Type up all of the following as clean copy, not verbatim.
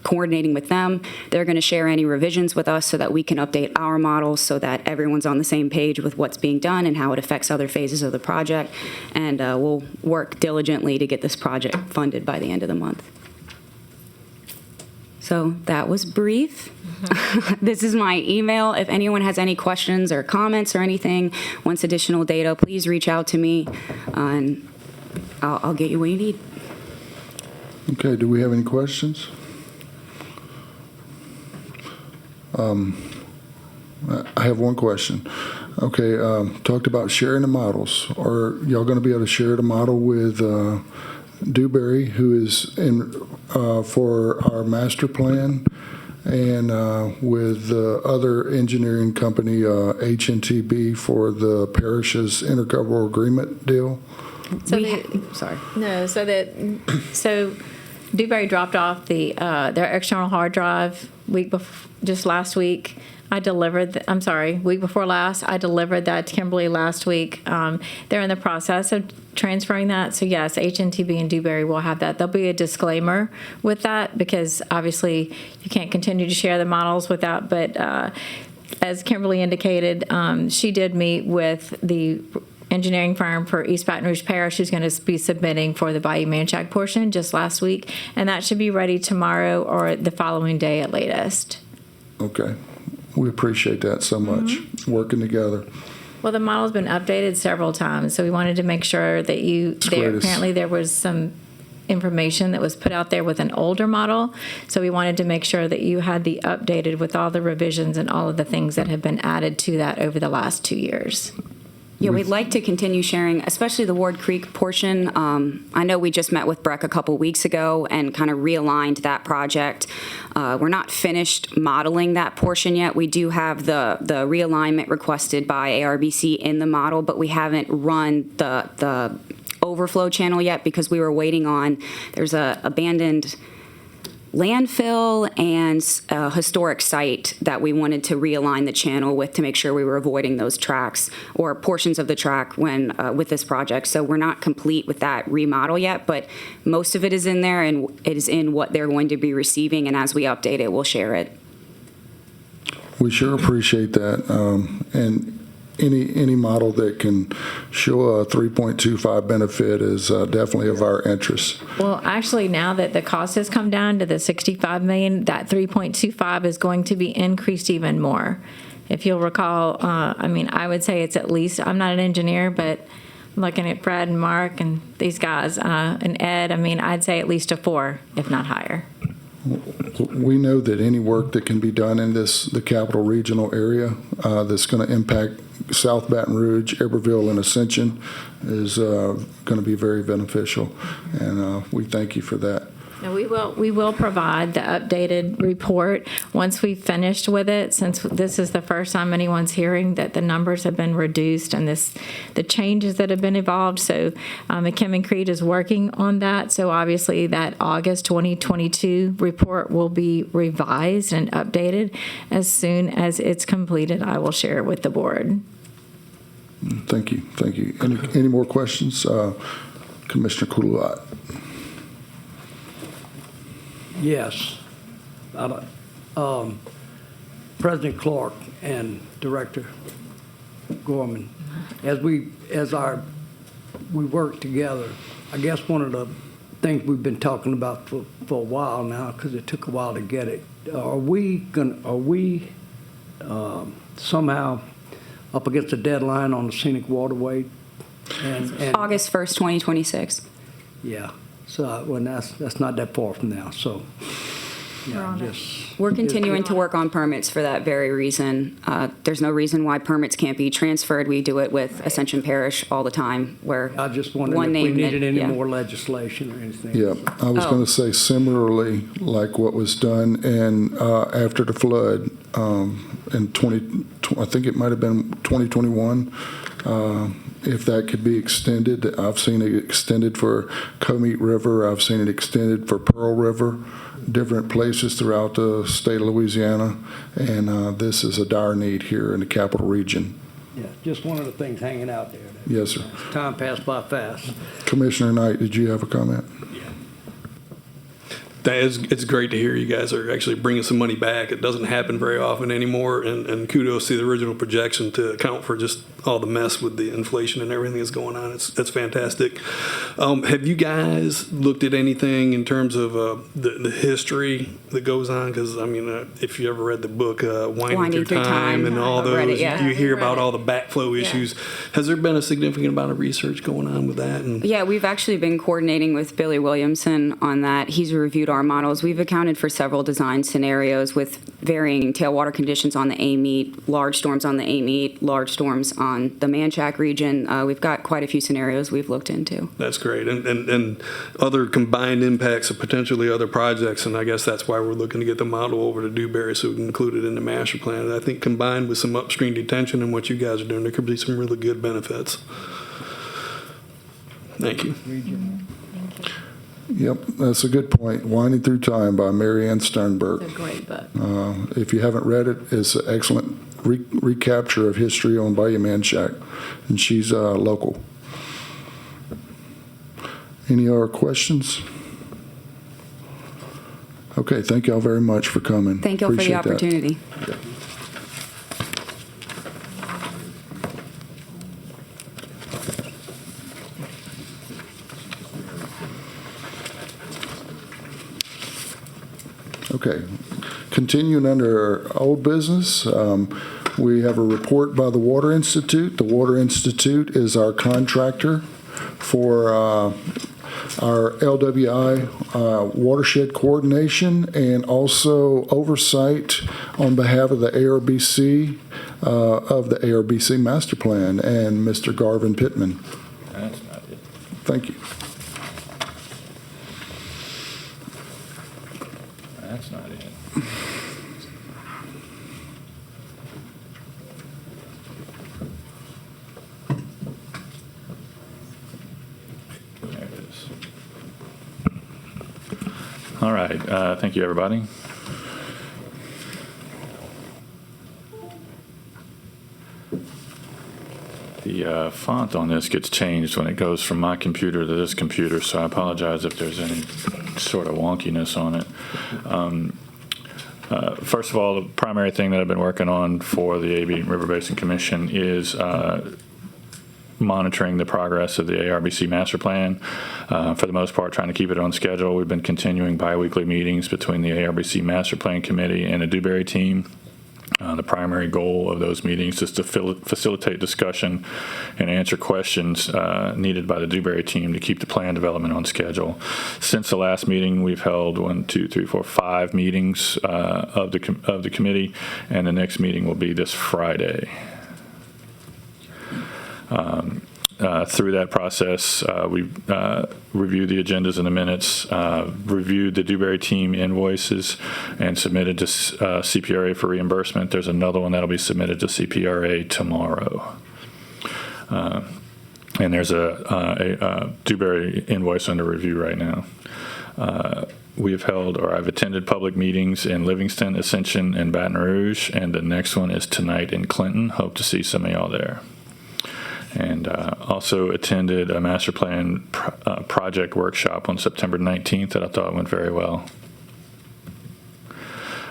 coordinating with them. They're going to share any revisions with us so that we can update our models so that everyone's on the same page with what's being done and how it affects other phases of the project. And we'll work diligently to get this project funded by the end of the month. So that was brief. This is my email. If anyone has any questions or comments or anything, wants additional data, please reach out to me, and I'll get you what you need. Okay, do we have any questions? I have one question. Okay, talked about sharing the models. Are y'all going to be able to share the model with Dewberry, who is in for our master plan, and with the other engineering company, HNTB, for the parish's intergovernmental agreement deal? So Dewberry dropped off their external hard drive just last week. Week before last. I delivered that to Kimberly last week. They're in the process of transferring that. So yes, HNTB and Dewberry will have that. There'll be a disclaimer with that because obviously you can't continue to share the models without, but as Kimberly indicated, she did meet with the engineering firm for East Baton Rouge Parish, who's going to be submitting for the Bayou Manchac portion just last week. And that should be ready tomorrow or the following day at latest. Okay. We appreciate that so much, working together. Well, the model's been updated several times, so we wanted to make sure that apparently there was some information that was put out there with an older model, so we wanted to make sure that you had the updated with all the revisions and all of the things that have been added to that over the last 2 years. Yeah, we'd like to continue sharing, especially the Ward Creek portion. I know we just met with Breck a couple weeks ago and kind of realigned that project. We're not finished modeling that portion yet. We do have the realignment requested by ARBC in the model, but we haven't run the overflow channel yet because we were waiting on, there's a abandoned landfill and a historic site that we wanted to realign the channel with to make sure we were avoiding those tracks or portions of the track when with this project. So we're not complete with that remodel yet, but most of it is in there and it is in what they're going to be receiving, and as we update it, we'll share it. We sure appreciate that. And any model that can show a 3.25 benefit is definitely of our interest. Well, actually, now that the cost has come down to the $65 million, that 3.25 is going to be increased even more. If you'll recall, I would say it's at least, I'm not an engineer, but I'm looking at Brad and Mark and these guys and Ed, I'd say at least a 4, if not higher. We know that any work that can be done in the Capital Regional area that's going to impact South Baton Rouge, Iberville, and Ascension is going to be very beneficial, and we thank you for that. And we will provide the updated report once we've finished with it, since this is the first time anyone's hearing that the numbers have been reduced and the changes that have been evolved. So McKim & Creed is working on that. So obviously that August 2022 report will be revised and updated. As soon as it's completed, I will share it with the board. Thank you. Thank you. Any more questions? Commissioner Couliot. Yes. President Clark and Director Gorman, as we work together, I guess one of the things we've been talking about for a while now, because it took a while to get it, are we somehow up against a deadline on the scenic waterway? And August 1st, 2026. Yeah. So when that's not that far from now. So yeah, We're continuing to work on permits for that very reason. There's no reason why permits can't be transferred. We do it with Ascension Parish all the time. Where I just wondered if we needed any more legislation or anything. Yeah, I was going to say similarly, like what was done after the flood in I think it might have been 2021. If that could be extended, I've seen it extended for Comeet River. I've seen it extended for Pearl River, different places throughout the state of Louisiana. And this is a dire need here in the Capital Region. Yeah, just one of the things hanging out there. Yes, sir. Time passed by fast. Commissioner Knight, did you have a comment? It's great to hear you guys are actually bringing some money back. It doesn't happen very often anymore, and kudos to the original projection to account for just all the mess with the inflation and everything that's going on. That's fantastic. Have you guys looked at anything in terms of the history that goes on? Because, I mean, if you ever read the book Winding Through Time and all I've read those, it, yeah. you hear Read about it. all the backflow issues. Has there been a significant amount of research going on with that? And Yeah, we've actually been coordinating with Billy Williamson on that. He's reviewed our models. We've accounted for several design scenarios with varying tailwater conditions on the Amite, large storms on the Amite, large storms on the Manchac region. We've got quite a few scenarios we've looked into. That's great. And other combined impacts of potentially other projects, and I guess that's why we're looking to get the model over to Dewberry so we can include it in the master plan. And I think combined with some upstream detention and what you guys are doing, there could be some really good benefits. Thank you. Yep, that's a good point. Winding Through Time by Mary Ann Sternberg. It's a great book. If you haven't read it, it's an excellent recapture of history on Bayou Manchac, and she's local. Any other questions? Okay, thank y'all very much for coming. Thank you all for the Appreciate that. opportunity. Okay. Continuing under old business, we have a report by the Water Institute. The Water Institute is our contractor for our LWI watershed coordination and also oversight on behalf of the ARBC, of the ARBC master plan, and Mr. Garvin Pittman. That's not it. Thank you. That's not it. There it is. All right. Thank you, everybody. The font on this gets changed when it goes from my computer to this computer, so I apologize if there's any sort of wonkiness on it. First of all, the primary thing that I've been working on for the AB River Basin Commission is monitoring the progress of the ARBC master plan. For the most part, trying to keep it on schedule. We've been continuing biweekly meetings between the ARBC master plan committee and the Dewberry team. The primary goal of those meetings is to facilitate discussion and answer questions needed by the Dewberry team to keep the plan development on schedule. Since the last meeting, we've held 5 meetings of the committee, and the next meeting will be this Friday. Through that process, we reviewed the agendas and the minutes, reviewed the Dewberry team invoices, and submitted to CPRA for reimbursement. There's another one that'll be submitted to CPRA tomorrow. And there's a Dewberry invoice under review right now. I've attended public meetings in Livingston, Ascension, and Baton Rouge, and the next one is tonight in Clinton. Hope to see some of y'all there. And also attended a master plan project workshop on September 19th that I thought went very well.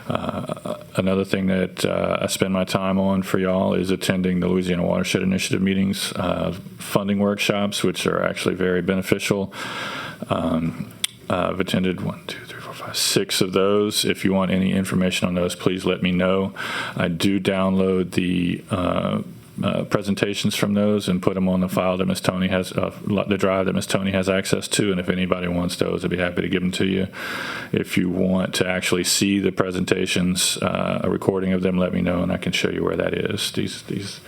Another thing that I spend my time on for y'all is attending the Louisiana Watershed Initiative meetings, funding workshops, which are actually very beneficial. I've attended 6 of those. If you want any information on those, please let me know. I do download the presentations from those and put them on the file that Ms. Tony has, the drive that Ms. Tony has access to, and if anybody wants those, I'd be happy to give them to you. If you want to actually see the presentations, a recording of them, let me know and I can show you where that is. These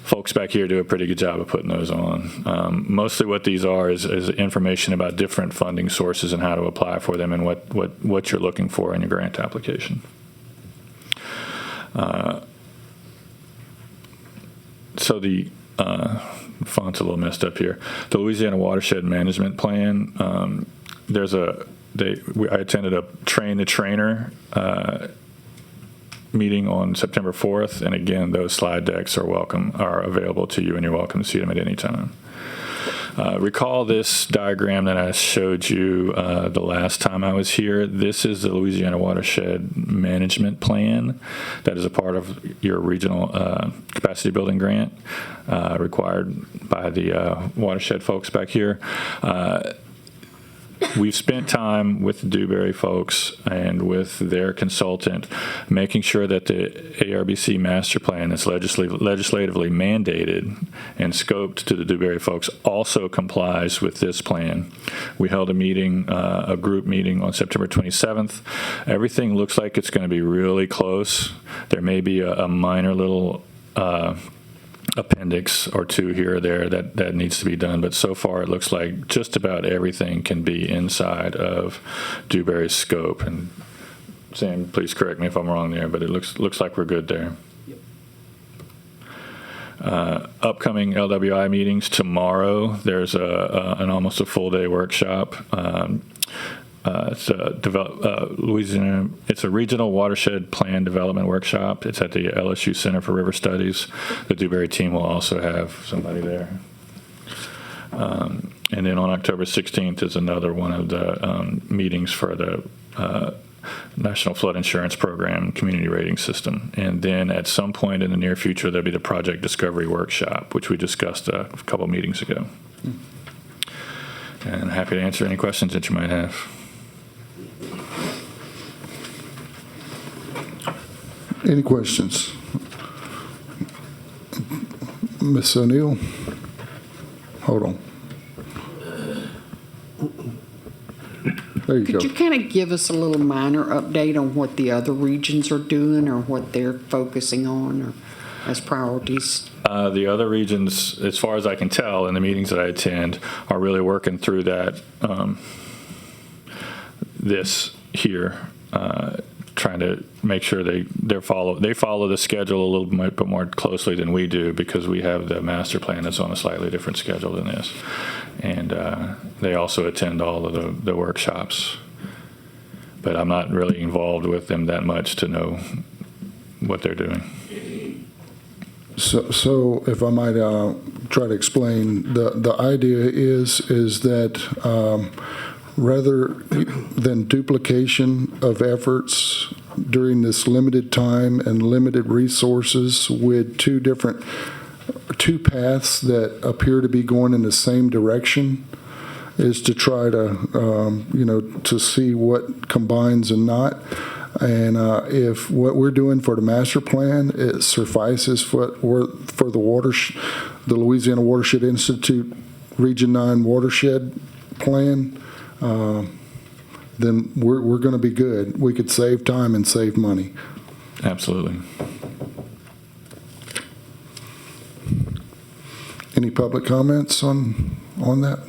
folks back here do a pretty good job of putting those on. Mostly what these are is information about different funding sources and how to apply for them and what you're looking for in your grant application. So the font's a little messed up here. The Louisiana Watershed Management Plan. I attended a train the trainer meeting on September 4th, and again, those slide decks are available to you, and you're welcome to see them at any time. Recall this diagram that I showed you the last time I was here. This is the Louisiana Watershed Management Plan that is a part of your regional capacity building grant required by the watershed folks back here. We've spent time with the Dewberry folks and with their consultant making sure that the ARBC master plan that's legislatively mandated and scoped to the Dewberry folks also complies with this plan. We held a meeting, a group meeting on September 27th. Everything looks like it's going to be really close. There may be a minor little appendix or two here or there that needs to be done, but so far it looks like just about everything can be inside of Dewberry's scope. And Sam, please correct me if I'm wrong there, but it looks like we're good there. Upcoming LWI meetings tomorrow. There's an almost a full day workshop. It's Louisiana. It's a regional watershed plan development workshop. It's at the LSU Center for River Studies. The Dewberry team will also have somebody there. And then on October 16th is another one of the meetings for the National Flood Insurance Program Community Rating System. And then at some point in the near future, there'll be the Project Discovery Workshop, which we discussed a couple meetings ago. And happy to answer any questions that you might have. Any questions? Ms. O'Neill? Hold on. There you go. Could you kind of give us a little minor update on what the other regions are doing or what they're focusing on or as priorities? The other regions, as far as I can tell in the meetings that I attend, are really working through that, this here, trying to make sure they follow the schedule a little bit more closely than we do, because we have the master plan that's on a slightly different schedule than this. And they also attend all of the workshops. But I'm not really involved with them that much to know what they're doing. So if I might try to explain, the idea is that rather than duplication of efforts during this limited time and limited resources with two paths that appear to be going in the same direction, is to try to to see what combines and not. And if what we're doing for the master plan, it suffices for the Louisiana Watershed Institute Region 9 Watershed Plan, then we're going to be good. We could save time and save money. Absolutely. Any public comments on that?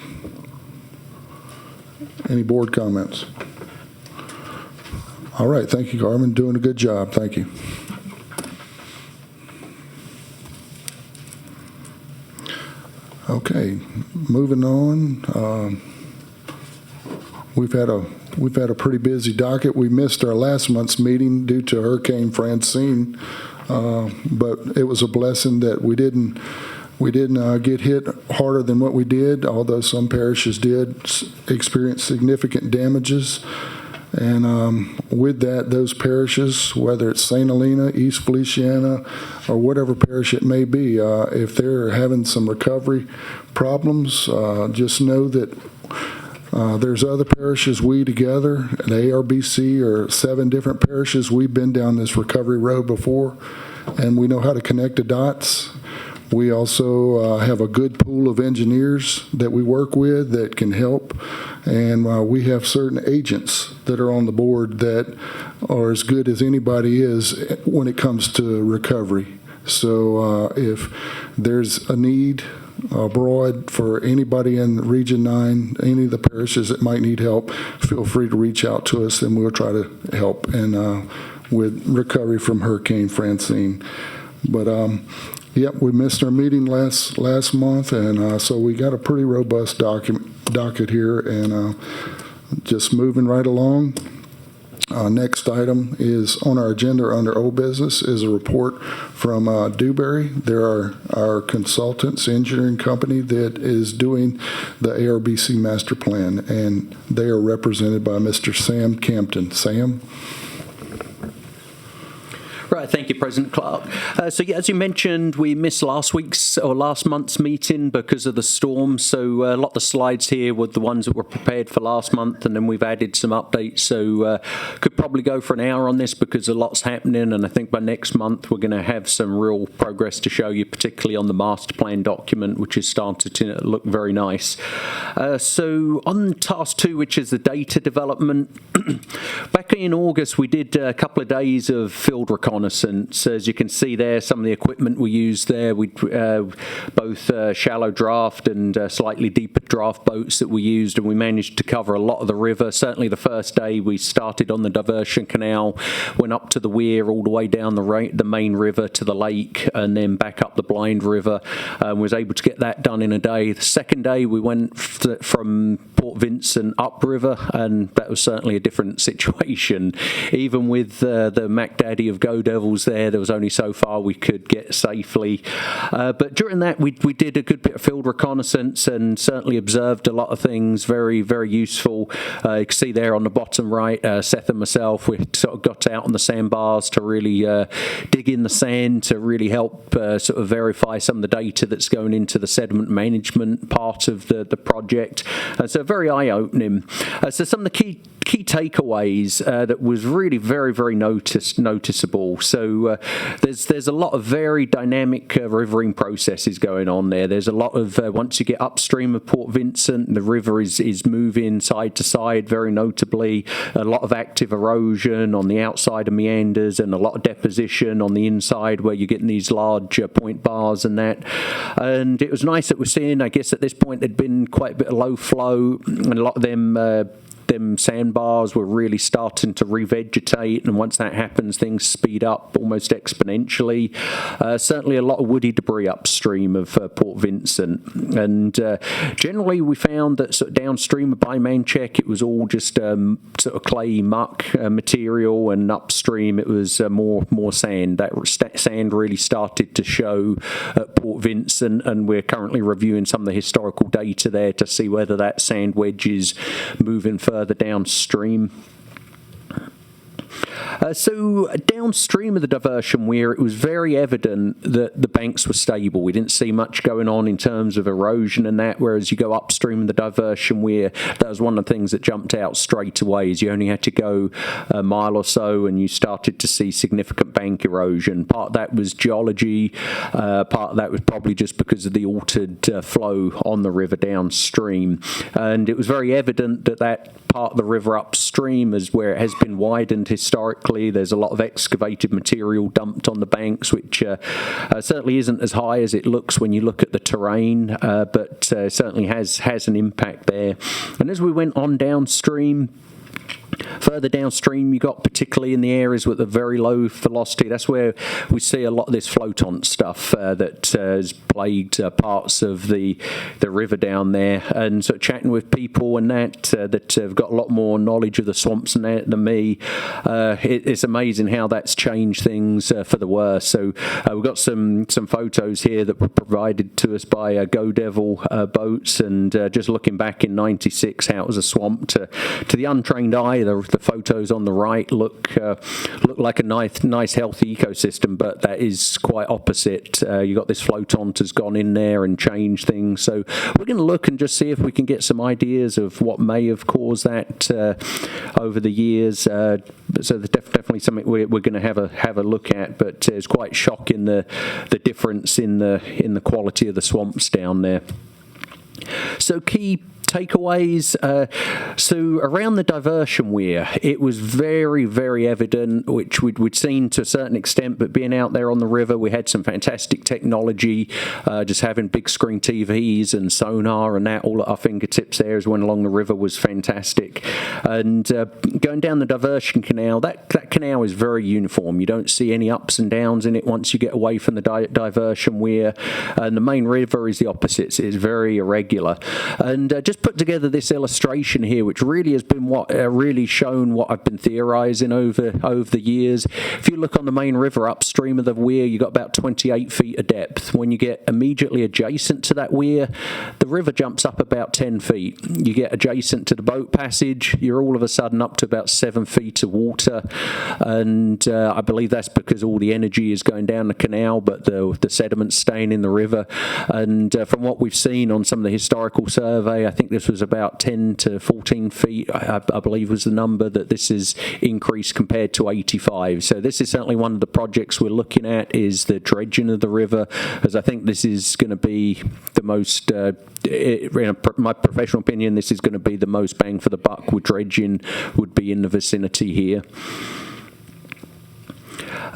Any board comments? All right, thank you, Carmen. Doing a good job. Thank you. Okay, moving on. We've had a pretty busy docket. We missed our last month's meeting due to Hurricane Francine, but it was a blessing that we didn't get hit harder than what we did, although some parishes did experience significant damages. And with that, those parishes, whether it's St. Helena, East Feliciana, or whatever parish it may be, if they're having some recovery problems, just know that there's other parishes we together, the ARBC, or 7 different parishes. We've been down this recovery road before, and we know how to connect the dots. We also have a good pool of engineers that we work with that can help, and we have certain agents that are on the board that are as good as anybody is when it comes to recovery. So if there's a need abroad for anybody in Region 9, any of the parishes that might need help, feel free to reach out to us, and we'll try to help and with recovery from Hurricane Francine. But yep, we missed our meeting last month, and so we got a pretty robust docket here, and just moving right along. Next item is on our agenda under old business is a report from Dewberry. They're our consultants, engineering company that is doing the ARBC master plan, and they are represented by Mr. Sam Campton. Sam? Right, thank you, President Clark. So, yeah, as you mentioned, we missed last month's meeting because of the storm. So, a lot of the slides here were the ones that were prepared for last month, and then we've added some updates. So, could probably go for an hour on this because a lot's happening, and I think by next month we're going to have some real progress to show you, particularly on the master plan document, which has started to look very nice. So, on task 2, which is the data development, back in August we did a couple of days of field reconnaissance. As you can see there, some of the equipment we used there, we both shallow draft and slightly deeper draft boats that we used, and we managed to cover a lot of the river. Certainly the first day we started on the diversion canal, went up to the weir, all the way down the main river to the lake, and then back up the Blind River, and was able to get that done in a day. The second day we went from Port Vincent upriver, and that was certainly a different situation. Even with the Mac Daddy of Go Devils there was only so far we could get safely. But during that, we did a good bit of field reconnaissance and certainly observed a lot of things, very, very useful. You can see there on the bottom right, Seth and myself, we sort of got out on the sandbars to really dig in the sand to really help sort of verify some of the data that's going into the sediment management part of the project. So very eye-opening. So some of the key takeaways that was really very, very noticeable. So there's a lot of very dynamic riverine processes going on there. There's a lot of, once you get upstream of Port Vincent, the river is moving side to side very notably. A lot of active erosion on the outside of meanders and a lot of deposition on the inside where you're getting these large point bars and that. And it was nice that we're seeing, I guess at this point there'd been quite a bit of low flow, and a lot of them sandbars were really starting to revegetate, and once that happens, things speed up almost exponentially. Certainly a lot of woody debris upstream of Port Vincent, and generally we found that sort of downstream of Bymanchek it was all just sort of clay muck material, and upstream it was more sand. That sand really started to show at Port Vincent, and we're currently reviewing some of the historical data there to see whether that sand wedge is moving further downstream. So downstream of the diversion weir, it was very evident that the banks were stable. We didn't see much going on in terms of erosion and that, whereas you go upstream of the diversion weir, that was one of the things that jumped out straight away, is you only had to go a mile or so and you started to see significant bank erosion. Part of that was geology, part of that was probably just because of the altered flow on the river downstream. And it was very evident that part of the river upstream is where it has been widened historically. There's a lot of excavated material dumped on the banks, which certainly isn't as high as it looks when you look at the terrain, but certainly has an impact there. And as we went on downstream, further downstream, you got particularly in the areas with a very low velocity. That's where we see a lot of this floatant stuff that has plagued parts of the river down there. And so chatting with people and that have got a lot more knowledge of the swamps and that than me, it's amazing how that's changed things for the worse. So we've got some photos here that were provided to us by Go Devil boats, and just looking back in '96, how it was a swamp to the untrained eye. The photos on the right look like a nice healthy ecosystem, but that is quite opposite. You got this floatant has gone in there and changed things. So we're going to look and just see if we can get some ideas of what may have caused that over the years. So there's definitely something we're going to have a look at. But it's quite shocking the difference in the quality of the swamps down there. So key takeaways. So around the diversion weir, it was very, very evident, which we'd seen to a certain extent, but being out there on the river, we had some fantastic technology, just having big screen TVs and sonar and that all at our fingertips there as we went along the river was fantastic. And going down the diversion canal, that canal is very uniform. You don't see any ups and downs in it once you get away from the diversion weir. And the main river is the opposite. It's very irregular. And just just put together this illustration here, which really has been what really shown what I've been theorising over the years. If you look on the main river upstream of the weir, you've got about 28 feet of depth. When you get immediately adjacent to that weir, the river jumps up about 10 feet. You get adjacent to the boat passage, you're all of a sudden up to about 7 feet of water, and I believe that's because all the energy is going down the canal, but the sediment's staying in the river. And from what we've seen on some of the historical survey, I think this was about 10 to 14 feet, I believe was the number, that this is increased compared to 85. So this is certainly one of the projects we're looking at, is the dredging of the river, as I think this is going to be the most, in my professional opinion, this is going to be the most bang for the buck with dredging would be in the vicinity here.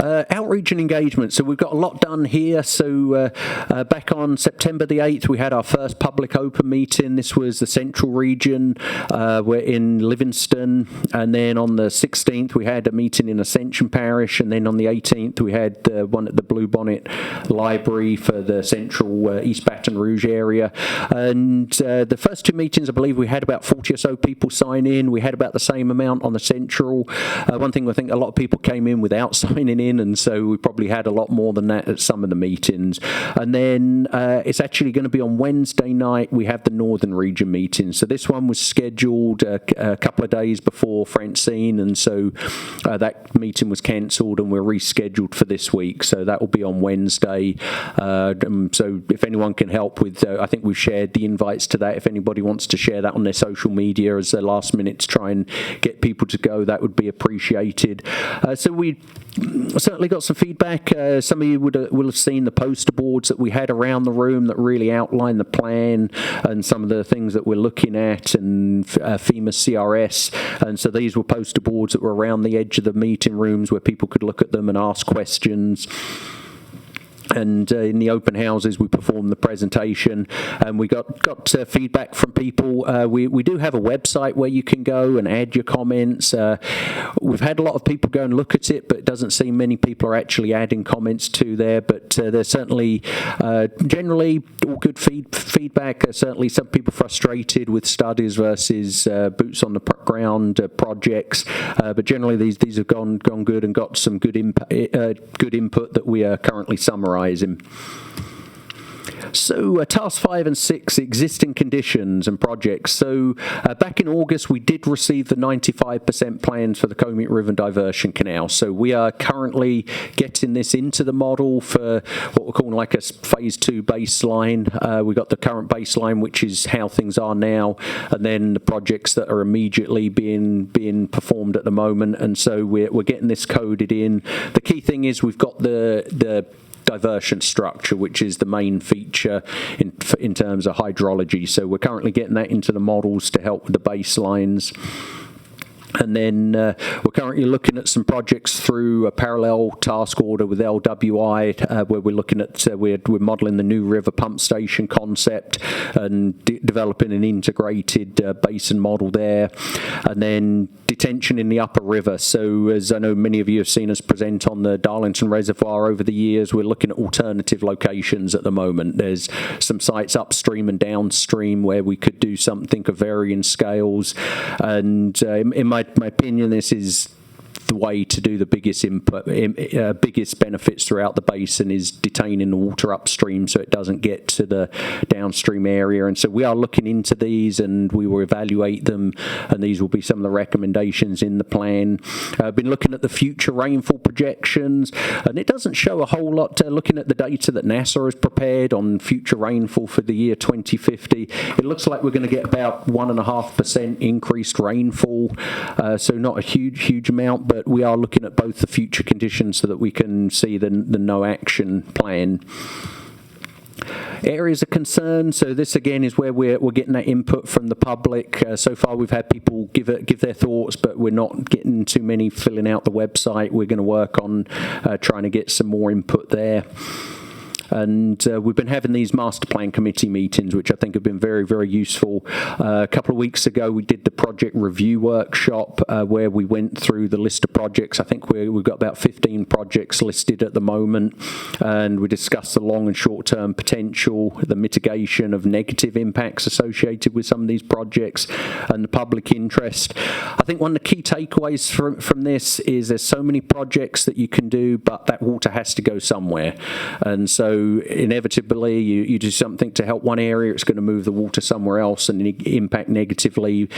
Outreach and engagement. So we've got a lot done here. So back on September the 8th, we had our first public open meeting. This was the Central Region. We're in Livingston. And then on the 16th, we had a meeting in Ascension Parish. And then on the 18th, we had one at the Blue Bonnet Library for the Central East Baton Rouge area. And the first two meetings, I believe we had about 40 or so people sign in. We had about the same amount on the Central. One thing I think a lot of people came in without signing in, and so we probably had a lot more than that at some of the meetings. And then it's actually going to be on Wednesday night, we have the Northern Region meeting. So this one was scheduled a couple of days before Francine, and so that meeting was cancelled and we're rescheduled for this week. So that will be on Wednesday. So if anyone can help with, I think we've shared the invites to that. If anybody wants to share that on their social media as their last minute to try and get people to go, that would be appreciated. So we certainly got some feedback. Some of you will have seen the poster boards that we had around the room that really outline the plan and some of the things that we're looking at, and FEMA CRS. And so these were poster boards that were around the edge of the meeting rooms where people could look at them and ask questions. And in the open houses, we performed the presentation, and we got feedback from people. We do have a website where you can go and add your comments. We've had a lot of people go and look at it, but it doesn't seem many people are actually adding comments to there. But there's certainly generally all good feedback. Certainly some people frustrated with studies versus boots on the ground projects. But generally these have gone good and got some good input that we are currently summarising. So task 5 and 6, existing conditions and projects. So back in August, we did receive the 95% plans for the Comey River Diversion Canal. So we are currently getting this into the model for what we're calling like a phase 2 baseline. We've got the current baseline, which is how things are now, and then the projects that are immediately being performed at the moment. And so we're getting this coded in. The key thing is we've got the diversion structure, which is the main feature in terms of hydrology. So we're currently getting that into the models to help with the baselines. And then we're currently looking at some projects through a parallel task order with LWI, where we're looking at we're modelling the new river pump station concept and developing an integrated basin model there, and then detention in the upper river. So as I know many of you have seen us present on the Darlington Reservoir over the years, we're looking at alternative locations at the moment. There's some sites upstream and downstream where we could do something of varying scales, and in my opinion, this is the way to do the biggest benefits throughout the basin is detaining the water upstream so it doesn't get to the downstream area. And so we are looking into these and we will evaluate them, and these will be some of the recommendations in the plan. I've been looking at the future rainfall projections, and it doesn't show a whole lot. Looking at the data that NASA has prepared on future rainfall for the year 2050, it looks like we're going to get about 1.5% increased rainfall, so not a huge amount, but we are looking at both the future conditions so that we can see the no action plan. Areas of concern. So this again is where we're getting that input from the public. So far we've had people give their thoughts, but we're not getting too many filling out the website. We're going to work on trying to get some more input there. And we've been having these master plan committee meetings, which I think have been very, very useful. A couple of weeks ago, we did the project review workshop where we went through the list of projects. I think we've got about 15 projects listed at the moment, and we discussed the long and short-term potential, the mitigation of negative impacts associated with some of these projects, and the public interest. I think one of the key takeaways from this is there's so many projects that you can do, but that water has to go somewhere. And so inevitably, you do something to help one area, it's going to move the water somewhere else and impact negatively.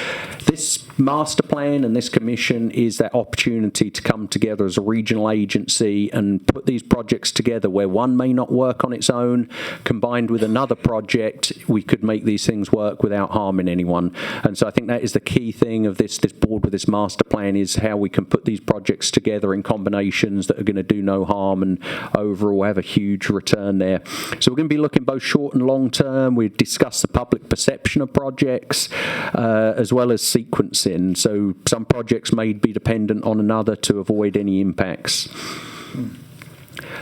This master plan and this commission is that opportunity to come together as a regional agency and put these projects together where one may not work on its own. Combined with another project, we could make these things work without harming anyone. And so I think that is the key thing of this board with this master plan, is how we can put these projects together in combinations that are going to do no harm and overall have a huge return there. So we're going to be looking both short and long term. We discuss the public perception of projects as well as sequencing. So some projects may be dependent on another to avoid any impacts.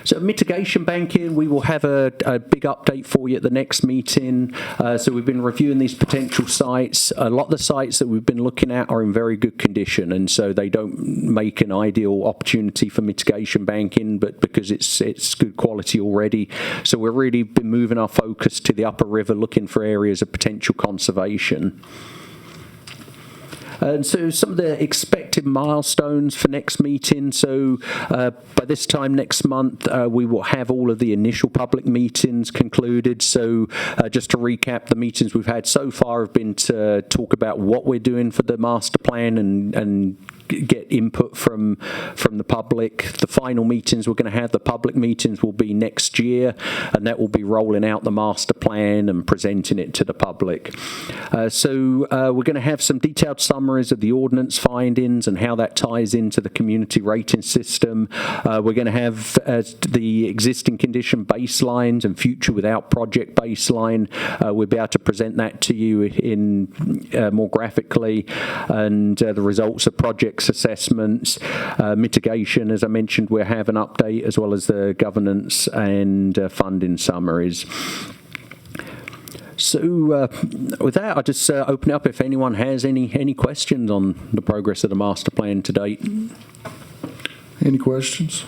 So mitigation banking, we will have a big update for you at the next meeting. So we've been reviewing these potential sites. A lot of the sites that we've been looking at are in very good condition, and so they don't make an ideal opportunity for mitigation banking, but because it's good quality already. So we've really been moving our focus to the upper river, looking for areas of potential conservation. And so some of the expected milestones for next meeting. So by this time next month, we will have all of the initial public meetings concluded. So just to recap, the meetings we've had so far have been to talk about what we're doing for the master plan and get input from the public. The final meetings we're going to have, the public meetings, will be next year, and that will be rolling out the master plan and presenting it to the public. So we're going to have some detailed summaries of the ordnance findings and how that ties into the community rating system. We're going to have the existing condition baselines and future without project baseline. We'll be able to present that to you in more graphically, and the results of project assessments, mitigation, as I mentioned, we'll have an update, as well as the governance and funding summaries. So with that, I'll just open up if anyone has any questions on the progress of the master plan to date. Any questions?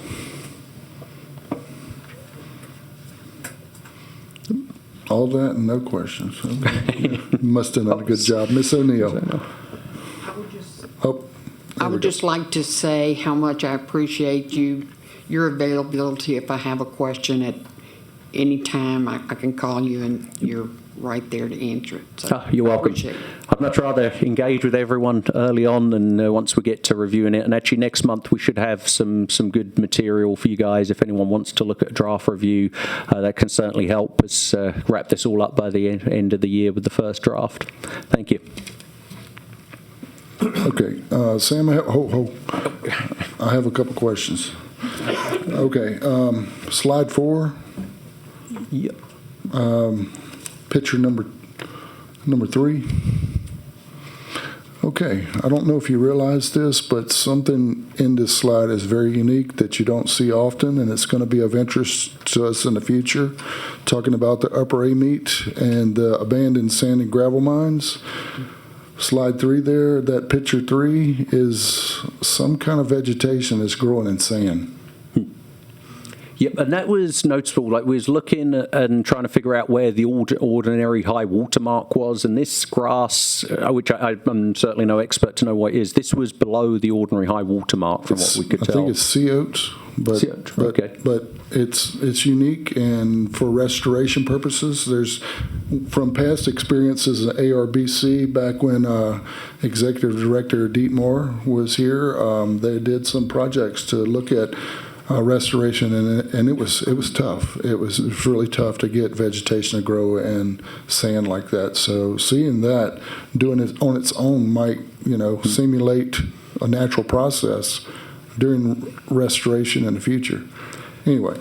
All that and no questions. Okay. Must have done a good job. Miss O'Neill. I would just like to say how much I appreciate your availability. If I have a question at any time, I can call you and you're right there to answer it. So You're welcome. I appreciate it. I'd much rather engage with everyone early on and once we get to reviewing it. And actually next month we should have some good material for you guys. If anyone wants to look at a draft review, that can certainly help us wrap this all up by the end of the year with the first draft. Thank you. Okay, Sam, I have a couple questions. Okay, slide 4. Yep. Picture number 3. Okay, I don't know if you realize this, but something in this slide is very unique that you don't see often, and it's going to be of interest to us in the future. Talking about the Upper Amite and the abandoned sand and gravel mines. Slide 3 there, that picture 3 is some kind of vegetation that's growing in sand. Yep, and that was noticeable. Like, we was looking and trying to figure out where the ordinary high water mark was, and this grass, which I'm certainly no expert to know what it is, this was below the ordinary high water mark from what we could tell. I think it's sea oats, but it's unique, and for restoration purposes, there's, from past experiences at ARBC, back when Executive Director Dietmar was here, they did some projects to look at restoration, and it was tough. It was really tough to get vegetation to grow in sand like that. So seeing that, doing it on its own might, simulate a natural process during restoration in the future. Anyway,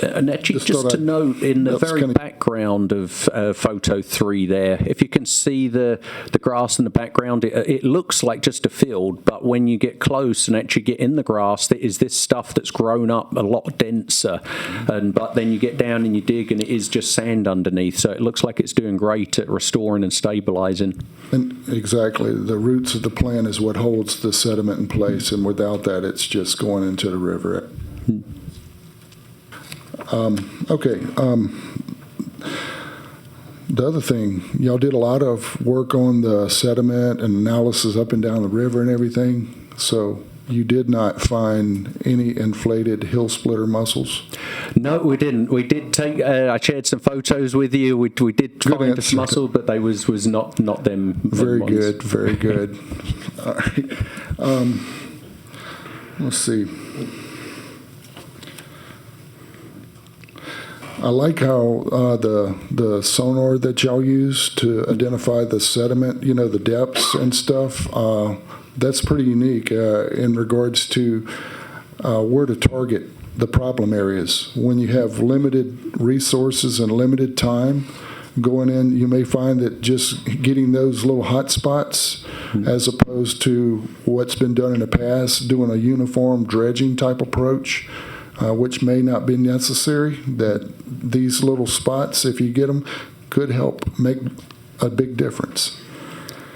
And actually, Just just thought to I'd- note, in the that's very kinda- background of photo 3 there, if you can see the grass in the background, it looks like just a field, but when you get close and actually get in the grass, there is this stuff that's grown up a lot denser. But then you get down and you dig, and it is just sand underneath. So it looks like it's doing great at restoring and stabilizing. and exactly, the roots of the plant is what holds the sediment in place, and without that, it's just going into the river. Okay. The other thing, y'all did a lot of work on the sediment and analysis up and down the river and everything. So you did not find any inflated hill splitter mussels? No, we didn't. We did take. I shared some photos with you. We did Good find answer. a mussel, but they was not them. Very ones. good, very good. All right. Let's see. I like how the sonar that y'all use to identify the sediment, the depths and stuff. That's pretty unique in regards to where to target the problem areas. When you have limited resources and limited time going in, you may find that just getting those little hot spots, as opposed to what's been done in the past, doing a uniform dredging type approach, which may not be necessary, that these little spots, if you get them, could help make a big difference.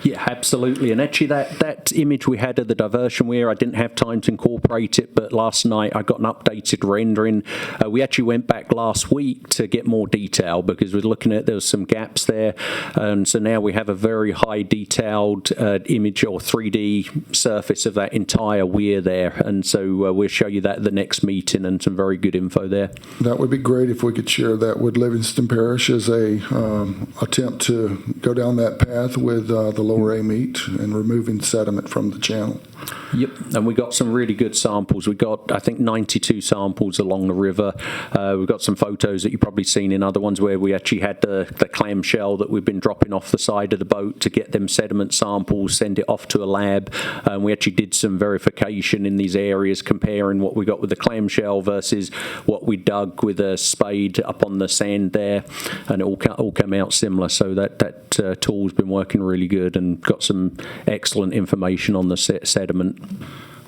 Yeah, absolutely. And actually, that image we had of the diversion weir, I didn't have time to incorporate it, but last night I got an updated rendering. We actually went back last week to get more detail because we're looking at there was some gaps there. And so now we have a very high detailed image or 3D surface of that entire weir there. And so we'll show you that at the next meeting and some very good info there. That would be great if we could share that with Livingston Parish as a attempt to go down that path with the lower amite and removing sediment from the channel. Yep, and we got some really good samples. We got, I think, 92 samples along the river. We've got some photos that you've probably seen in other ones where we actually had the clamshell that we've been dropping off the side of the boat to get them sediment samples, send it off to a lab. And we actually did some verification in these areas, comparing what we got with the clamshell versus what we dug with a spade up on the sand there, and it all came out similar. So that tool's been working really good and got some excellent information on the sediment.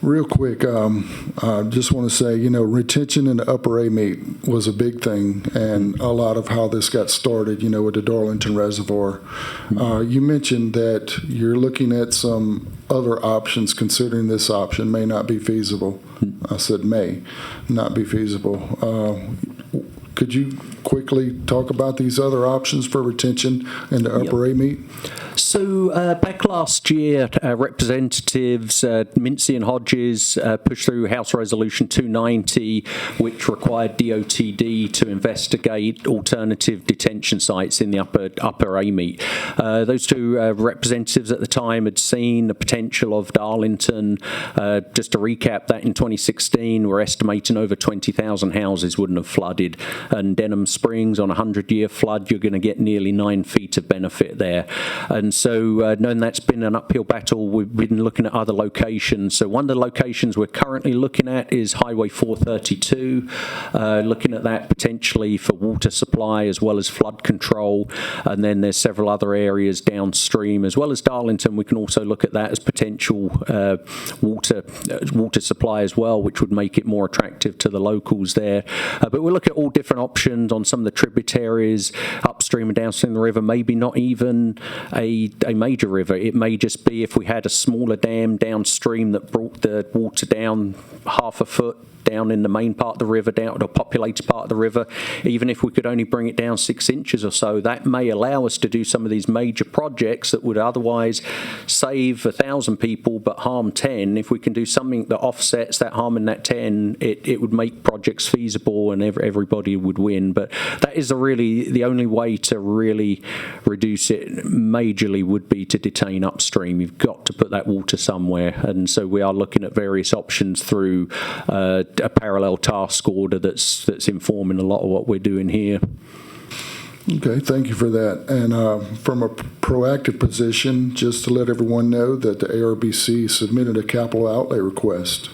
Real quick, I just want to say, retention in the upper amite was a big thing, and a lot of how this got started, with the Darlington Reservoir. You mentioned that you're looking at some other options, considering this option may not be feasible. I said may not be feasible. Could you quickly talk about these other options for retention in the upper amite? So back last year, representatives Mincy and Hodges pushed through House Resolution 290, which required DOTD to investigate alternative detention sites in the upper amite. Those two representatives at the time had seen the potential of Darlington. Just to recap that, in 2016, we're estimating over 20,000 houses wouldn't have flooded. And Denham Springs, on a 100-year flood, you're going to get nearly 9 feet of benefit there. And so knowing that's been an uphill battle, we've been looking at other locations. So one of the locations we're currently looking at is Highway 432, looking at that potentially for water supply as well as flood control. And then there's several other areas downstream, as well as Darlington. We can also look at that as potential water supply as well, which would make it more attractive to the locals there. But we'll look at all different options on some of the tributaries upstream and downstream the river, maybe not even a major river. It may just be if we had a smaller dam downstream that brought the water down half a foot down in the main part of the river, down to the populated part of the river, even if we could only bring it down 6 inches or so, that may allow us to do some of these major projects that would otherwise save 1,000 people but harm 10. If we can do something that offsets that harm in that 10, it would make projects feasible and everybody would win. But that is really the only way to really reduce it majorly would be to detain upstream. You've got to put that water somewhere, and so we are looking at various options through a parallel task order that's informing a lot of what we're doing here. Okay, thank you for that. And from a proactive position, just to let everyone know that the ARBC submitted a capital outlay request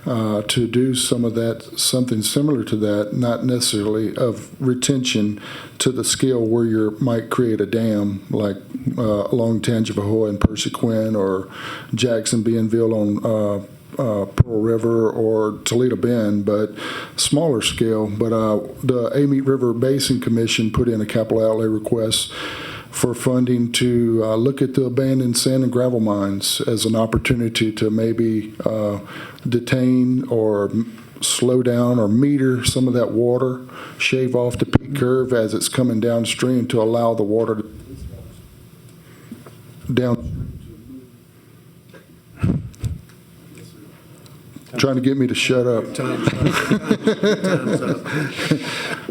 to do some of that, something similar to that, not necessarily of retention to the scale where you might create a dam like along Tangipahoa and Persequin or Jackson Bienville on Pearl River or Toledo Bend, but smaller scale. But the Amite River Basin Commission put in a capital outlay request for funding to look at the abandoned sand and gravel mines as an opportunity to maybe detain or slow down or meter some of that water, shave off the peak curve as it's coming downstream to allow the water to down. Trying to get me to shut up.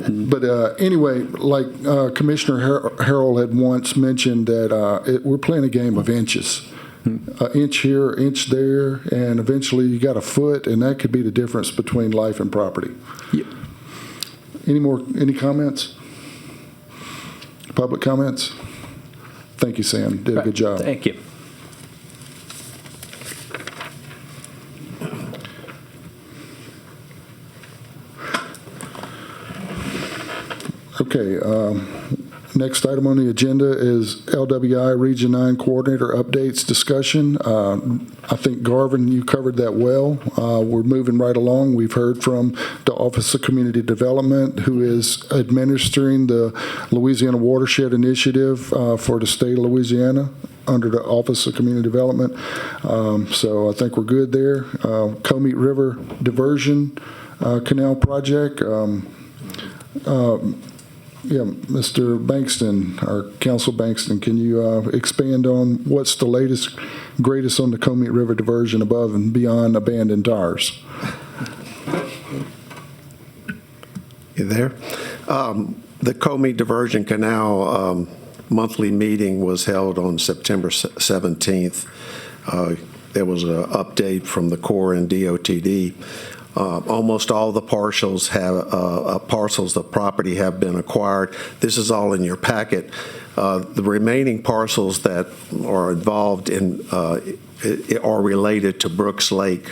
But anyway, like Commissioner Harrell had once mentioned that we're playing a game of inches. An inch here, inch there, and eventually you got a foot, and that could be the difference between life and property. Yep. Any comments? Public comments? Thank you, Sam. Did a good job. Thank you. Okay, next item on the agenda is LWI Region 9 Coordinator Updates Discussion. I think, Garvin, you covered that well. We're moving right along. We've heard from the Office of Community Development, who is administering the Louisiana Watershed Initiative for the state of Louisiana under the Office of Community Development. So I think we're good there. Comite River Diversion Canal Project. Yeah, Mr. Bankston, or Council Bankston, can you expand on what's the latest, greatest on the Comite River diversion above and beyond abandoned tires? You there? The Comite Diversion Canal monthly meeting was held on September 17th. There was an update from the Corps and DOTD. Almost all the parcels of property have been acquired. This is all in your packet. The remaining parcels that are involved in are related to Brooks Lake,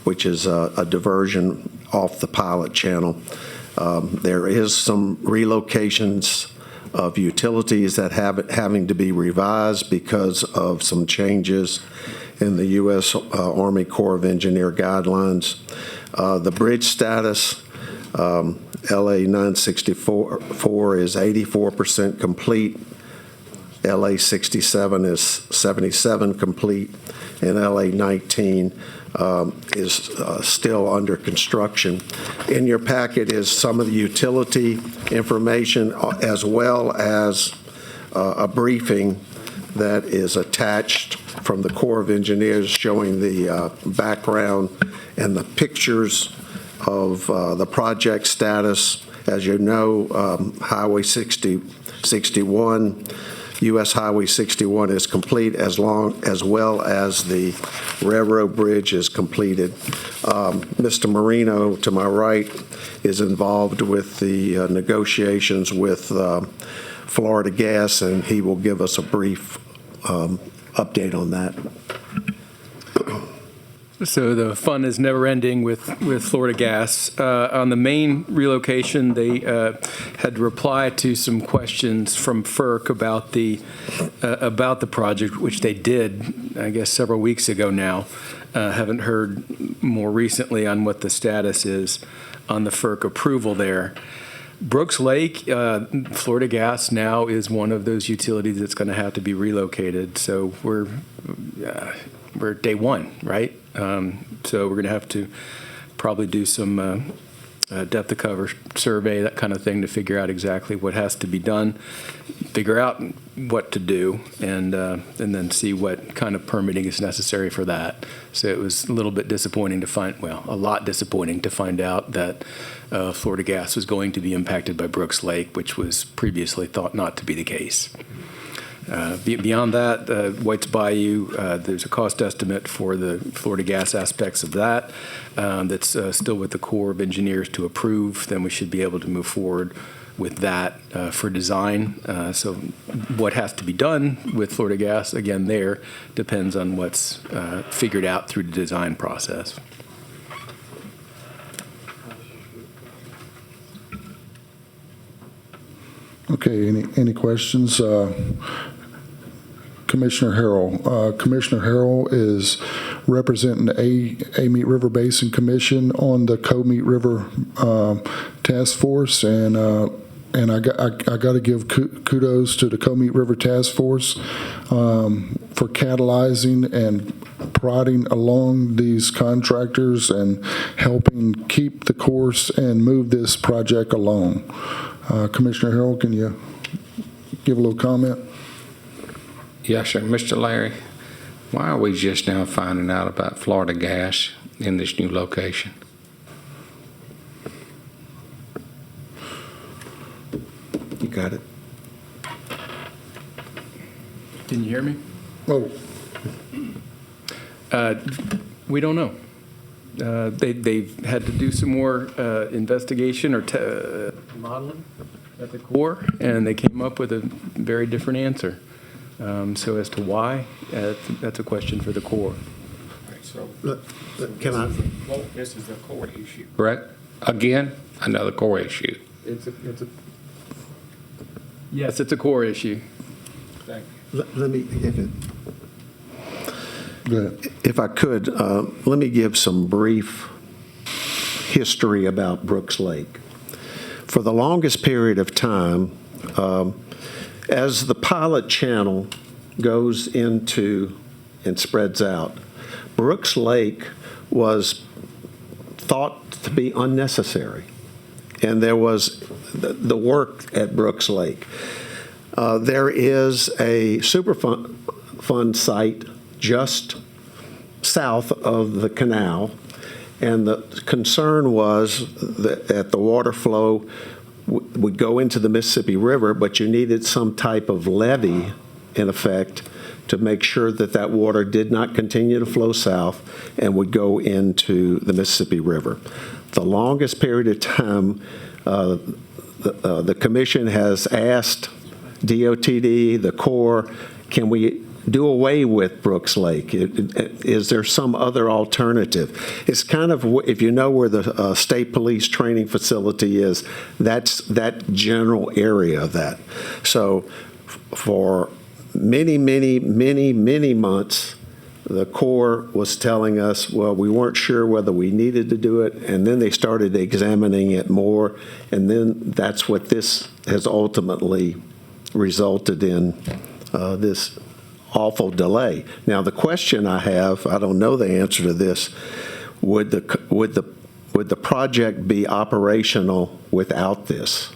which is a diversion off the pilot channel. There is some relocations of utilities that having to be revised because of some changes in the U.S. Army Corps of Engineer guidelines. The bridge status, LA 964 is 84% complete. LA 67 is 77 complete, and LA 19 is still under construction. In your packet is some of the utility information as well as a briefing that is attached from the Corps of Engineers showing the background and the pictures of the project status. As you know, Highway 61, U.S. Highway 61 is complete as well as the railroad bridge is completed. Mr. Marino, to my right, is involved with the negotiations with Florida Gas, and he will give us a brief update on that. So the fun is never ending with Florida Gas. On the main relocation, they had to reply to some questions from FERC about the project, which they did, I guess, several weeks ago now. Haven't heard more recently on what the status is on the FERC approval there. Brooks Lake, Florida Gas now is one of those utilities that's going to have to be relocated. So we're day one, right? So we're going to have to probably do some depth of cover survey, that kind of thing, to figure out exactly what has to be done, figure out what to do, and then see what kind of permitting is necessary for that. So it was a little bit disappointing to find, well, a lot disappointing to find out that Florida Gas was going to be impacted by Brooks Lake, which was previously thought not to be the case. Beyond that, White's Bayou, there's a cost estimate for the Florida Gas aspects of that that's still with the Corps of Engineers to approve. Then we should be able to move forward with that for design. So what has to be done with Florida Gas, again, there depends on what's figured out through the design process. Okay, any questions? Commissioner Harrell. Commissioner Harrell is representing the Amite River Basin Commission on the Comite River Task Force, and I got to give kudos to the Comite River Task Force for catalyzing and prodding along these contractors and helping keep the course and move this project along. Commissioner Harrell, can you give a little comment? Yes, sir. Mr. Larry, why are we just now finding out about Florida Gas in this new location? You got it. Can you hear me? Oh, We don't know. They've had to do some more investigation or modeling at the Corps, and they came up with a very different answer. So as to why, that's a question for the Corps. Can I? This is the core issue. Correct? Again, another core issue. Yes, it's a Corps issue. Let me, go ahead. if I could, let me give some brief history about Brooks Lake. For the longest period of time, as the pilot channel goes into and spreads out, Brooks Lake was thought to be unnecessary. And there was the work at Brooks Lake. There is a Superfund site just south of the canal, and the concern was that the water flow would go into the Mississippi River, but you needed some type of levee, in effect, to make sure that that water did not continue to flow south and would go into the Mississippi River. The longest period of time, the commission has asked DOTD, the Corps, can we do away with Brooks Lake? Is there some other alternative? It's kind of, if you know where the state police training facility is, that's that general area of that. So for many months, the Corps was telling us, well, we weren't sure whether we needed to do it, and then they started examining it more, and then that's what this has ultimately resulted in, this awful delay. Now, the question I have, I don't know the answer to this, would the project be operational without this?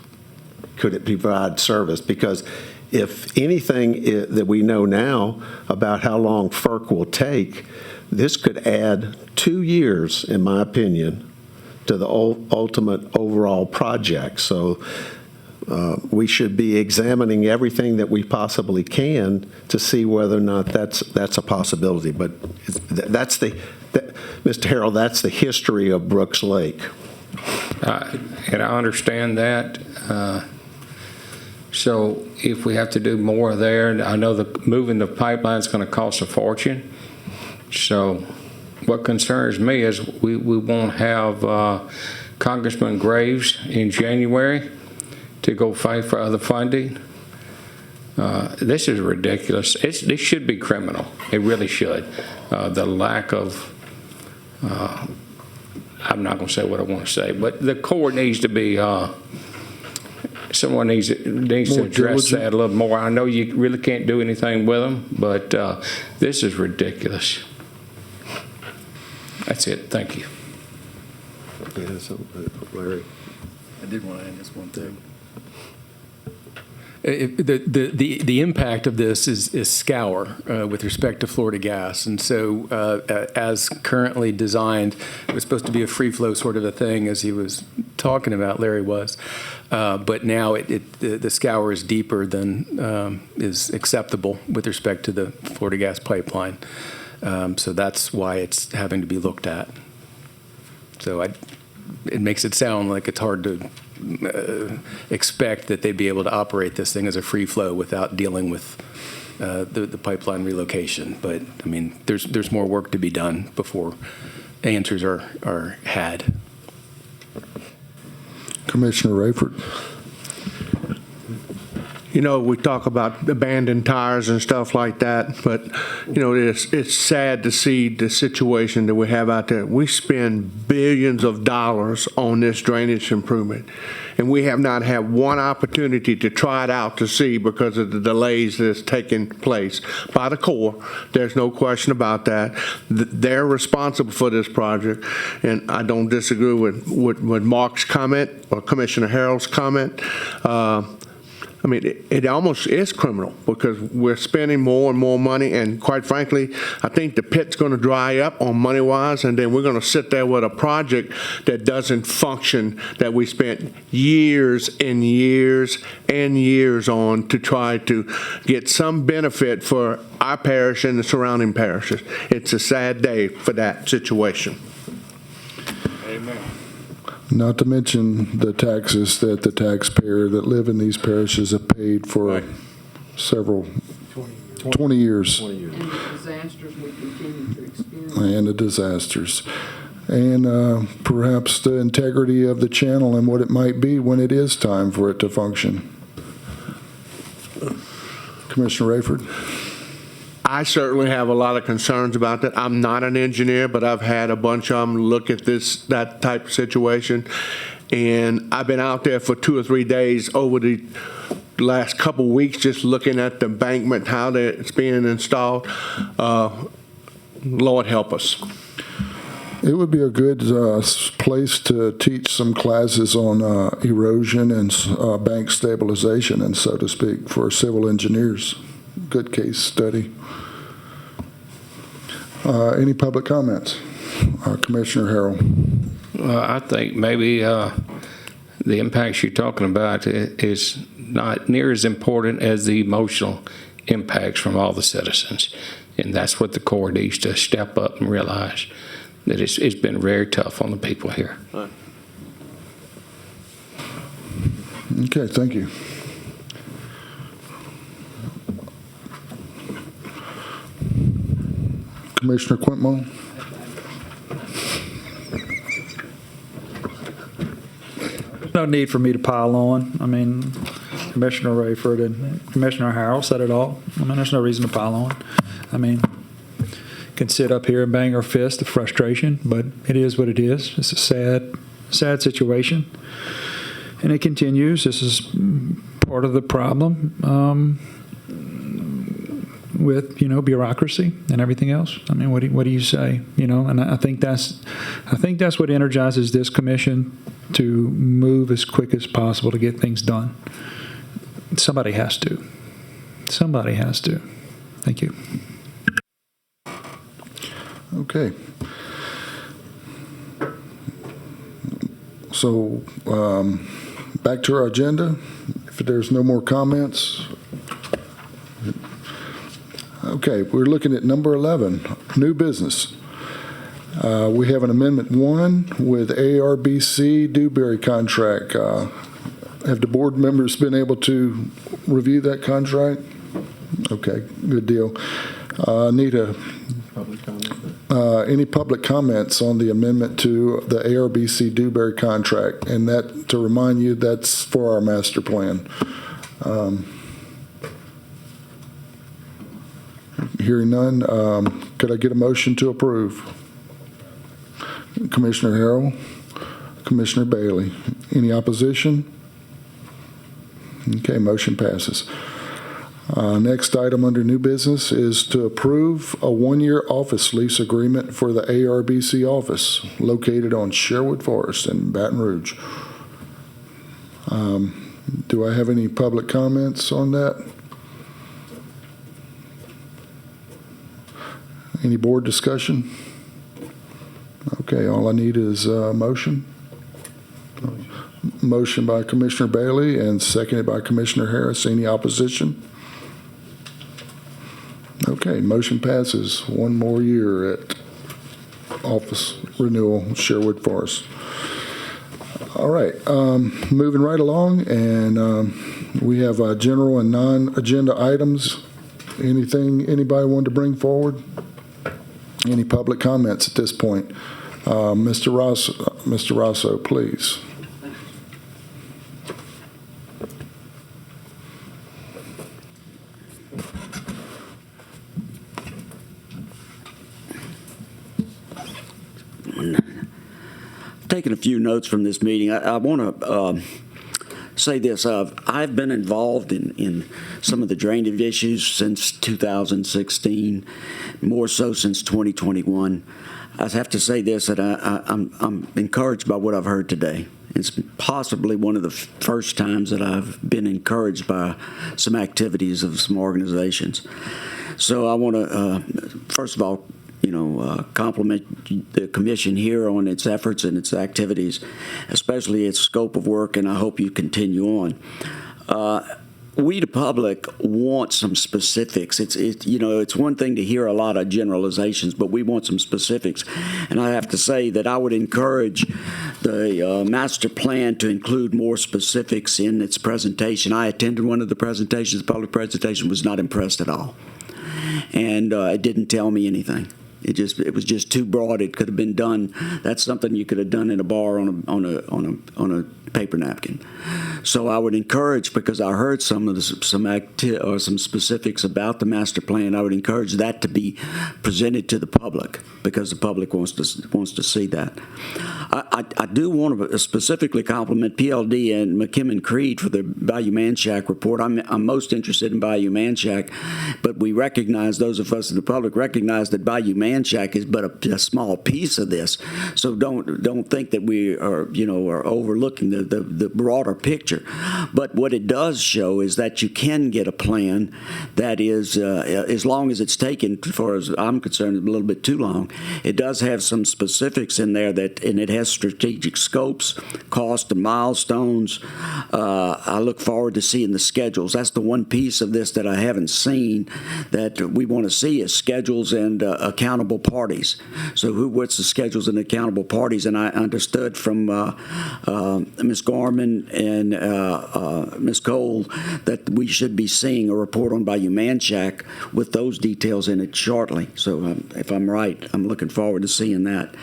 Could it provide service? Because if anything that we know now about how long FERC will take, this could add 2 years, in my opinion, to the ultimate overall project. So we should be examining everything that we possibly can to see whether or not that's a possibility. But Mr. Harrell, that's the history of Brooks Lake. And I understand that. So if we have to do more there, I know moving the pipeline is going to cost a fortune. So what concerns me is we won't have Congressman Graves in January to go fight for other funding. This is ridiculous. This should be criminal. It really should. The lack of, I'm not going to say what I want to say, but the Corps needs to be, someone needs to address that a little more. I know you really can't do anything with them, but this is ridiculous. That's it. Thank you. Larry. I did want to add this one thing. The impact of this is scour with respect to Florida Gas. And so as currently designed, it was supposed to be a free flow sort of a thing, as he was talking about, Larry was. But now the scour is deeper than is acceptable with respect to the Florida Gas pipeline. So that's why it's having to be looked at. So it makes it sound like it's hard to expect that they'd be able to operate this thing as a free flow without dealing with the pipeline relocation. But I mean, there's more work to be done before answers are had. Commissioner Rayford. You know, we talk about abandoned tires and stuff like that, but, you know, it's sad to see the situation that we have out there. We spend billions of dollars on this drainage improvement, and we have not had one opportunity to try it out to see because of the delays that's taking place by the Corps. There's no question about that. They're responsible for this project, and I don't disagree with Mark's comment or Commissioner Harrell's comment. I mean, it almost is criminal because we're spending more and more money, and quite frankly, I think the pit's going to dry up on money-wise, and then we're going to sit there with a project that doesn't function, that we spent years and years and years on to try to get some benefit for our parish and the surrounding parishes. It's a sad day for that situation. Not to mention the taxes that the taxpayer that live in these parishes have paid for several, 20 years. And the disasters we continue to experience. And the disasters. And perhaps the integrity of the channel and what it might be when it is time for it to function. Commissioner Rayford? I certainly have a lot of concerns about that. I'm not an engineer, but I've had a bunch of them look at that type of situation. And I've been out there for 2 or 3 days over the last couple of weeks just looking at the embankment, how it's being installed. Lord help us. It would be a good place to teach some classes on erosion and bank stabilization, and so to speak, for civil engineers. Good case study. Any public comments? Commissioner Harrell. I think maybe the impacts you're talking about is not near as important as the emotional impacts from all the citizens. And that's what the Corps needs to step up and realize, that it's been very tough on the people here. Okay, thank you. Commissioner Quintmore? No need for me to pile on. I mean, Commissioner Rayford and Commissioner Harrell said it all. I mean, there's no reason to pile on. I mean, can sit up here and bang our fist of frustration, but it is what it is. It's a sad situation, and it continues. This is part of the problem with bureaucracy and everything else. I mean, what do you say? And I think that's what energizes this commission to move as quick as possible to get things done. Somebody has to. Somebody has to. Thank you. Okay. So back to our agenda. If there's no more comments. Okay, we're looking at number 11, new business. We have an Amendment 1 with ARBC Dewberry contract. Have the board members been able to review that contract? Okay, good deal. Need any public comments on the amendment to the ARBC Dewberry contract? And that, to remind you, that's for our master plan. Hearing none, could I get a motion to approve? Commissioner Harrell, Commissioner Bailey. Any opposition? Okay, motion passes. Next item under new business is to approve a 1-year office lease agreement for the ARBC office located on Sherwood Forest in Baton Rouge. Do I have any public comments on that? Any board discussion? Okay, all I need is a motion. Motion by Commissioner Bailey and seconded by Commissioner Harris. Any opposition? Okay, motion passes. 1 more year at office renewal, Sherwood Forest. All right, moving right along, and we have general and non-agenda items. Anything anybody wanted to bring forward? Any public comments at this point? Mr. Rosso, please. taken a few notes from this meeting. I want to say this. I've been involved in some of the drainage issues since 2016, more so since 2021. I have to say this, that I'm encouraged by what I've heard today. It's possibly one of the first times that I've been encouraged by some activities of some organizations. So I want to, first of all, compliment the commission here on its efforts and its activities, especially its scope of work, and I hope you continue on. We, the public, want some specifics. It's one thing to hear a lot of generalizations, but we want some specifics. And I have to say that I would encourage the master plan to include more specifics in its presentation. I attended one of the presentations. The public presentation was not impressed at all, and it didn't tell me anything. It was just too broad. It could have been done. That's something you could have done in a bar on a paper napkin. So I would encourage, because I heard some specifics about the master plan, I would encourage that to be presented to the public, because the public wants to see that. I do want to specifically compliment PLD and McKim & Creed for the Bayou Manchac report. I'm most interested in Bayou Manchac, but we recognize, those of us in the public recognize, that Bayou Manchac is but a small piece of this. So don't think that we are overlooking the broader picture. But what it does show is that you can get a plan that is, as long as it's taken, as far as I'm concerned, a little bit too long. It does have some specifics in there, and it has strategic scopes, cost, and milestones. I look forward to seeing the schedules. That's the one piece of this that I haven't seen that we want to see, is schedules and accountable parties. So what's the schedules and accountable parties? And I understood from Ms. Gorman and Ms. Cole that we should be seeing a report on Bayou Manchac with those details in it shortly. So if I'm right, I'm looking forward to seeing that.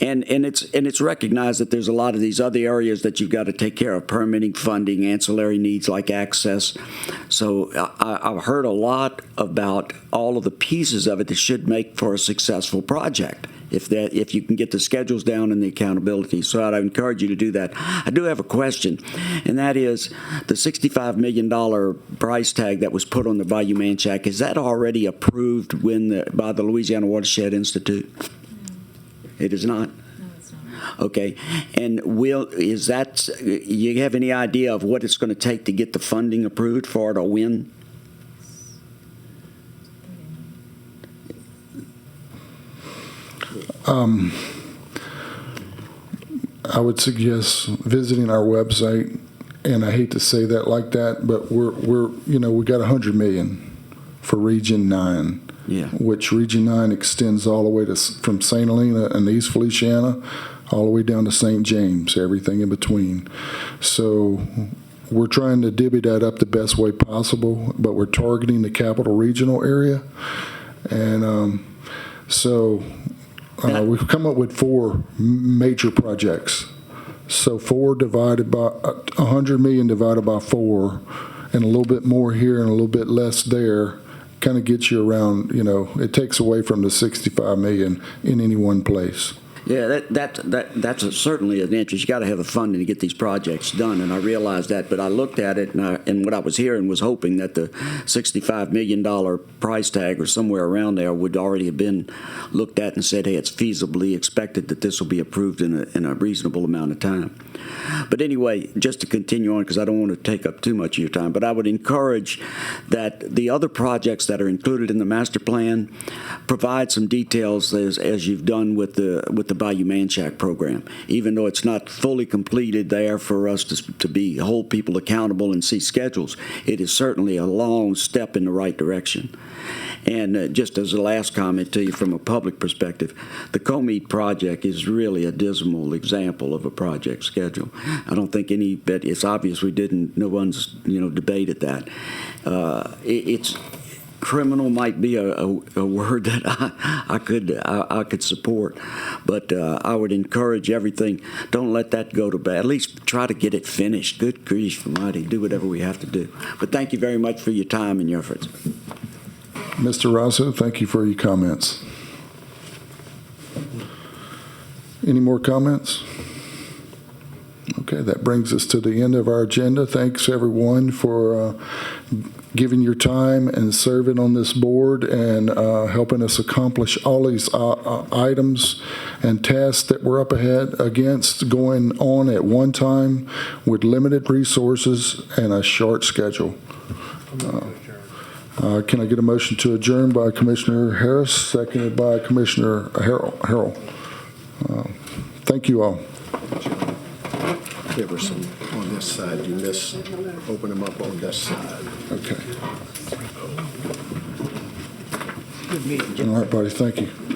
And it's recognized that there's a lot of these other areas that you've got to take care of: permitting, funding, ancillary needs like access. So I've heard a lot about all of the pieces of it that should make for a successful project, if you can get the schedules down and the accountability. So I'd encourage you to do that. I do have a question, and that is the $65 million price tag that was put on the Bayou Manchac. Is that already approved by the Louisiana Watershed Institute? It is not? No, it's not. Okay. And you have any idea of what it's going to take to get the funding approved for it, or when? I would suggest visiting our website, and I hate to say that like that, but we got $100 million for Region 9. Yeah. Which Region 9 extends all the way from St. Helena and East Feliciana all the way down to St. James, everything in between. So we're trying to divvy that up the best way possible, but we're targeting the Capital Regional area. And we've come up with 4 major projects. So 4 divided by $100 million divided by 4, and a little bit more here and a little bit less there, kind of gets you around, it takes away from the $65 million in any one place. Yeah, that's certainly an interest. You got to have the funding to get these projects done, and I realized that. But I looked at it, and what I was hearing was hoping that the $65 million price tag or somewhere around there would already have been looked at and said, hey, it's feasibly expected that this will be approved in a reasonable amount of time. But anyway, just to continue on, because I don't want to take up too much of your time, but I would encourage that the other projects that are included in the master plan provide some details as you've done with the Bayou Manchac program. Even though it's not fully completed there for us to hold people accountable and see schedules, it is certainly a long step in the right direction. And just as a last comment to you from a public perspective, the Comey project is really a dismal example of a project schedule. I don't think it's obvious no one's debated that. It's criminal might be a word that I could support, but I would encourage everything. Don't let that go to bad. At least try to get it finished. Good grief almighty, do whatever we have to do. But thank you very much for your time and your efforts. Mr. Raso, thank you for your comments. Any more comments? Okay, that brings us to the end of our agenda. Thanks, everyone, for giving your time and serving on this board and helping us accomplish all these items and tasks that we're up ahead against going on at one time with limited resources and a short schedule. Can I get a motion to adjourn by Commissioner Harris, seconded by Commissioner Harrell? Thank you all. There were some on this side. You missed, open them up on this side. Okay. Good meeting. All right, buddy, thank you.